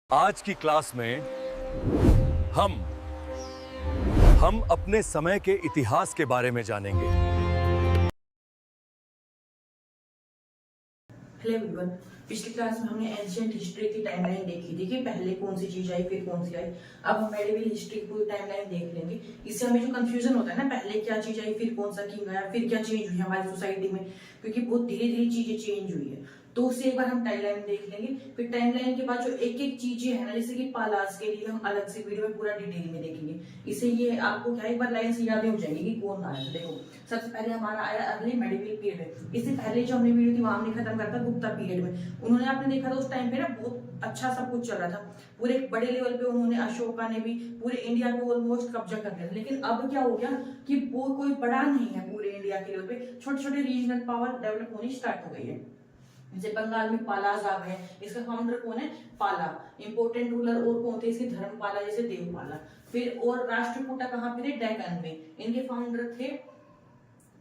आज की क्लास में हम अपने समय के इतिहास के बारे में जानेंगे। हेलो एवरीवन, पिछली क्लास में हमने एंशिएंट हिस्ट्री की टाइमलाइन देखी थी कि पहले कौन सी चीज आई फिर कौन सी आई। अब हम मेडिवल हिस्ट्री की पूरी टाइमलाइन देख लेंगे। इससे हमें जो कंफ्यूजन होता है ना, पहले क्या चीज आई फिर कौन सा किंग आया फिर क्या चेंज हुई हमारी सोसाइटी में, क्योंकि बहुत धीरे धीरे चीजें चेंज हुई है। तो उससे एक बार हम टाइमलाइन देख लेंगे। फिर टाइमलाइन के बाद जो एक एक चीजें है ना, जैसे कि पालास के लिए हम अलग से वीडियो में पूरा डिटेल में देखेंगे। इससे ये आपको क्या एक बार लाइन से याद हो जाएगी कि कौन आया था। देखो, सबसे पहले हमारा आया अर्ली मेडिवल पीरियड। इससे पहले जो हमने वीडियो थी वहां हमने खत्म करता गुप्ता पीरियड में। उन्होंने आपने देखा था उस टाइम पे ना बहुत अच्छा सब कुछ चल रहा था, पूरे बड़े लेवल पे उन्होंने, अशोका ने भी पूरे इंडिया को ऑलमोस्ट कब्जा कर लिया। लेकिन अब क्या हो गया कि वो कोई बड़ा नहीं है, पूरे इंडिया के लेवल पे छोटे छोटे रीजनल पावर डेवलप होनी स्टार्ट हो गई है। जैसे बंगाल में पालाज आ गए, इसका फाउंडर कौन है? पाला। इंपोर्टेंट रूलर और कौन थे इसके? धर्मपाला, जैसे देवपाला। फिर और राष्ट्रकूटा कहाँ पे थे? डेक्कन में। इनके फाउंडर थे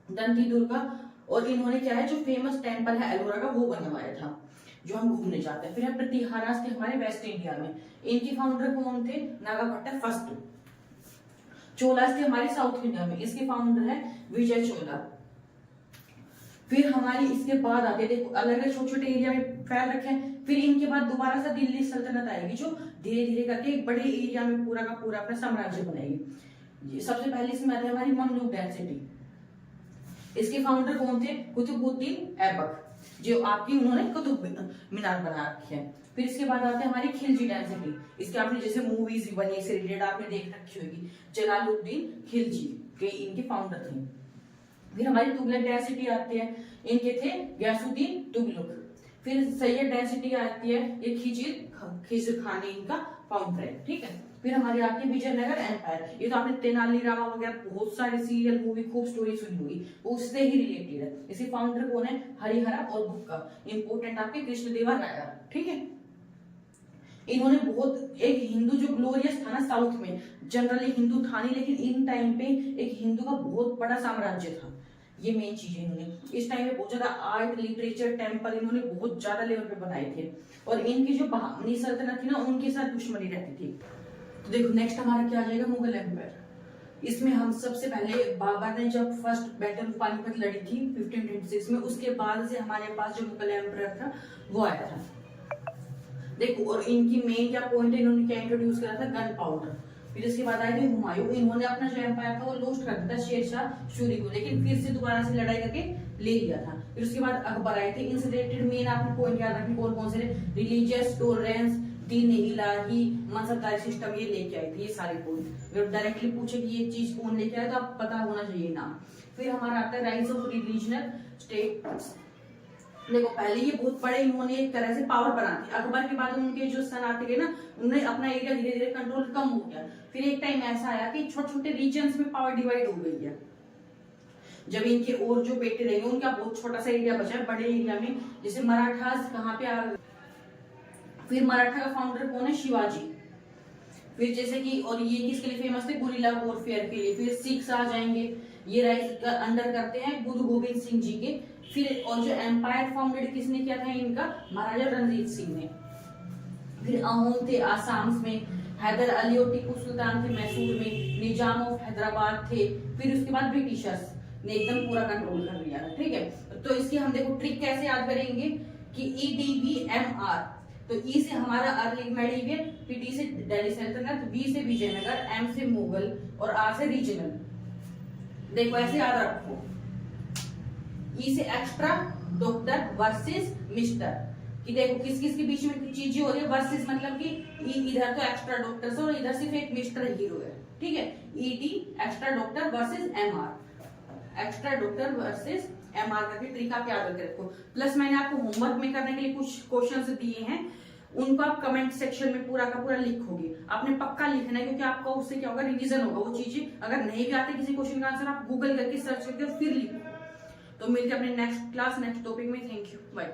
दंती दुर्गा। और इन्होंने क्या है, जो फेमस टेंपल है एलोरा का वो बनवाया था, जो हम घूमने जाते हैं। फिर है प्रतिहारास थे हमारे वेस्ट इंडिया में। इनके फाउंडर कौन थे? नागाभट्टा फर्स्ट। चोलास थे हमारे साउथ इंडिया में। इसके फाउंडर है विजय चोला। फिर हमारी इसके बाद आते, देखो अलग अलग छोटे छोटे एरिया में फैल रखे हैं। फिर इनके बाद दोबारा से दिल्ली सल्तनत आएगी, जो धीरे धीरे करके एक बड़े एरिया में पूरा का पूरा अपना साम्राज्य बनाएगी। सबसे पहले इसमें आती है हमारी ममलूक डायनेस्टी। इसके फाउंडर कौन थे? कुतुबुद्दीन ऐबक, जो आपकी उन्होंने कुतुब मीनार बना रखी है। फिर इसके बाद आते हैं हमारी खिलजी डायनेस्टी। इसके आपने जैसे मूवीज भी बनी, इससे रिलेटेड आपने देख रखी होगी। जलालुद्दीन खिलजी के इनके फाउंडर थे। फिर हमारी तुगलक डायनेस्टी आती है, इनके थे गयासुद्दीन तुगलक। फिर सैयद डायनेस्टी आती है, ये खिजर खान इनका फाउंडर है, ठीक है। फिर हमारी आती है विजयनगर एम्पायर। ये तो आपने तेनाली रामा वगैरह बहुत सारे सीरियल मूवी खूब स्टोरी सुनी होगी, वो उससे ही रिलेटेड है। इसके फाउंडर कौन है? हरिहरा और बुक्का। इंपोर्टेंट आपके कृष्णदेवराय, ठीक है। इन्होंने बहुत एक हिंदू जो ग्लोरियस था ना साउथ में, जनरली हिंदू था नहीं, लेकिन इन टाइम पे एक हिंदू का बहुत बड़ा साम्राज्य था। ये मेन चीज है, इन्होंने इस टाइम में बहुत ज्यादा आर्ट, लिटरेचर, टेम्पल इन्होंने बहुत ज्यादा लेवल पे बनाए थे। और इनकी जो बहामनी सल्तनत थी ना, उनके साथ दुश्मनी रहती थी। तो देखो नेक्स्ट हमारा क्या आ जाएगा? मुगल एम्पायर। इसमें हम सबसे पहले बाबर ने जब फर्स्ट बैटल पानीपत लड़ी थी 1526 में, उसके बाद से हमारे पास जो मुगल एम्पायर था वो आया था। देखो, और इनकी मेन क्या पॉइंट है, इन्होंने क्या इंट्रोड्यूस करा था? Gun powder. फिर इसके बाद आए थे हुमायूं। इन्होंने अपना जो एम्पायर था वो लॉस्ट कर दिया था शेरशाह सूरी को, लेकिन फिर से दोबारा से लड़ाई करके ले लिया था। फिर उसके बाद अकबर आए थे। इनसे रिलेटेड मेन आपको पॉइंट याद रखने कौन कौन से? रिलीजियस टॉलरेंस, दीन इलाही, मनसबदारी सिस्टम, ये लेके आए थे ये सारे पॉइंट। अगर डायरेक्टली पूछे कि ये चीज कौन लेके आया तो आप पता होना चाहिए नाम। फिर हमारा आता है राइज ऑफ रिलीजनल स्टेट्स। देखो पहले ये बहुत बड़े इन्होंने एक तरह से पावर बना दी। अकबर के बाद उनके जो सन आते गए ना, उन्होंने अपना एरिया धीरे धीरे कंट्रोल कम हो गया। फिर एक टाइम ऐसा आया कि छोटे छोटे रीजन्स में पावर डिवाइड हो गई है। जब इनके और जो बेटे रहेंगे उनका बहुत छोटा सा एरिया बचा है, बड़े एरिया में जैसे मराठास कहाँ पे आ गए। फिर मराठा का फाउंडर कौन है? शिवाजी। फिर जैसे कि, और ये किसके लिए फेमस थे? गुरिल्ला वॉरफेयर के लिए। फिर सिख्स आ जाएंगे, ये राइज अंडर करते हैं गुरु गोविंद सिंह जी के। फिर और जो एम्पायर फाउंडेड किसने किया था? इनका महाराजा रणजीत सिंह ने। फिर अहोम थे आसाम में, हैदर अली और टीपू सुल्तान थे मैसूर में, निजाम ऑफ हैदराबाद थे। फिर उसके बाद ब्रिटिशर्स ने एकदम पूरा कंट्रोल कर लिया था, ठीक है। तो इसकी हम देखो ट्रिक कैसे याद करेंगे कि EDVMR। तो ई से हमारा अर्ली मेडिवल, फिर डी से दिल्ली सल्तनत, बी से विजयनगर, एम से मुगल और आर से रीजनल। देखो ऐसे याद रखो। ई से एक्स्ट्रा, डॉक्टर वर्सेस मिस्टर, कि देखो किस किस के बीच में चीजें हो रही है। वर्सेस मतलब कि इधर तो एक्स्ट्रा डॉक्टर और इधर सिर्फ एक मिस्टर हीरो है, ठीक है। ED extra doctor versus MR, extra doctor versus MR करके ट्रिक आप याद करके रखो। प्लस मैंने आपको होमवर्क में करने के लिए कुछ क्वेश्चंस दिए हैं, उनको आप कमेंट सेक्शन में पूरा का पूरा लिखोगे। आपने पक्का लिखना है, क्योंकि आपका उससे क्या होगा, रिवीजन होगा। वो चीजें अगर नहीं भी आती किसी क्वेश्चन का आंसर, आप गूगल करके सर्च करके और फिर लिखो। तो मिलते हैं अपने नेक्स्ट क्लास नेक्स्ट टॉपिक में। Thank you, bye.